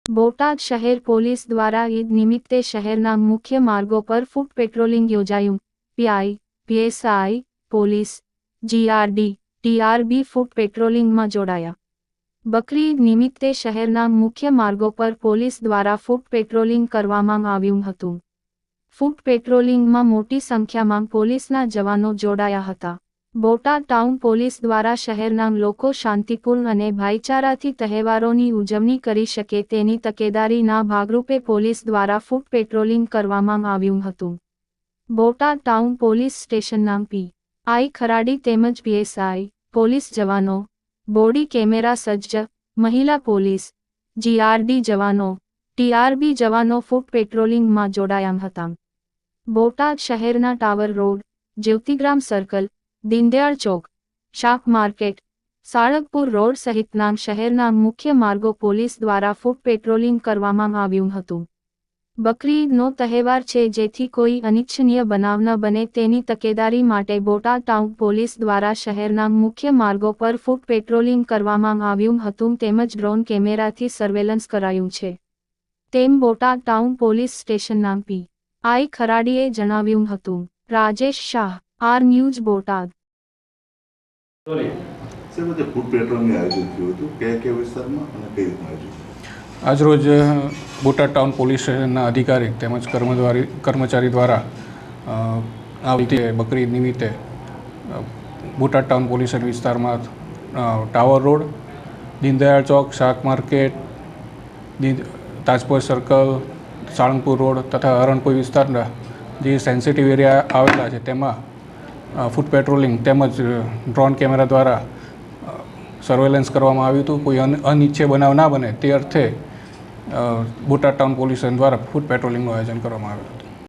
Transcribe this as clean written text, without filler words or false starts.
બોટાદ શહેર પોલીસ દ્વારા ઈદ નિમિત્તે શહેરના મુખ્ય માર્ગો પર ફૂટ પેટ્રોલિંગ યોજાયું. PI, PSI, police, GRD, TRB foot પેટ્રોલિંગમાં જોડાયા. બકરી ઈદ નિમિત્તે શહેરના મુખ્ય માર્ગો પર પોલીસ દ્વારા ફૂટ પેટ્રોલિંગ કરવામાં આવ્યું હતું. ફૂટ પેટ્રોલિંગમાં મોટી સંખ્યામાં પોલીસના જવાનો જોડાયા હતા. બોટાદ ટાઉન પોલીસ દ્વારા શહેરના લોકો શાંતિપૂર્ણ અને ભાઈચારાથી તહેવારોની ઉજવણી કરી શકે તેની તકેદારીના ભાગરૂપે પોલીસ દ્વારા ફૂટ પેટ્રોલિંગ કરવામાં આવ્યું હતું. બોટાદ ટાઉન પોલીસ સ્ટેશનના પીઆઈ ખરાડી તેમજ પીએસઆઈ, પોલીસ જવાનો, બોડી કેમેરા સજ્જ, મહિલા પોલીસ, જીઆરડી જવાનો, ટીઆરબી જવાનો ફૂટ પેટ્રોલિંગમાં જોડાયા હતા. બોટાદ શહેરના tower road, Jyotigram circle, Deendayal Chowk, શાક માર્કેટ, સાળંગપુર રોડ સહિતના શહેરના મુખ્ય માર્ગો પોલીસ દ્વારા ફૂટ પેટ્રોલિંગ કરવામાં આવ્યું હતું. બકરી ઈદનો તહેવાર છે જેથી કોઈ અનિચ્છનીય બનાવ ન બને તેની તકેદારી માટે બોટાદ ટાઉન પોલીસ દ્વારા શહેરના મુખ્ય માર્ગો પર ફૂટ પેટ્રોલિંગ કરવામાં આવ્યું હતું તેમજ ડ્રોન કેમેરાથી સર્વેલન્સ કરાયું છે. તેમ બોટાદ ટાઉન પોલીસ સ્ટેશનના પીઆઈ ખરાડીએ જણાવ્યું હતું. Rajesh Shah, R news Botad. Foot patrolling આયોજન થયું હતું કયા વિસ્તારમાં અને કઈ રીતના આયોજન? આજરોજ બોટાદ ટાઉન પોલીસ સ્ટેશનના અધિકારી તેમજ કર્મચારી દ્વારા આ રીતે બકરી ઈદ નિમિત્તે બોટાદ ટાઉન પોલીસ વિસ્તારમાં ટાવર રોડ, દીનદયાળ ચોક, શાક market, Tajpor circle, Salangpur road તથા હરણપુર વિસ્તારના જે સેન્સિટિવ એરિયા આવેલા છે તેમાં ફૂટ પેટ્રોલિંગ તેમજ ડ્રોન કેમેરા દ્વારા સર્વેલન્સ કરવામાં આવ્યું હતું. કોઈ અનિચ્છનીય બનાવ ના બને તે અર્થે બોટાદ ટાઉન પોલીસ દ્વારા ફૂટ પેટ્રોલિંગનું આયોજન કરવામાં આવ્યું હતું.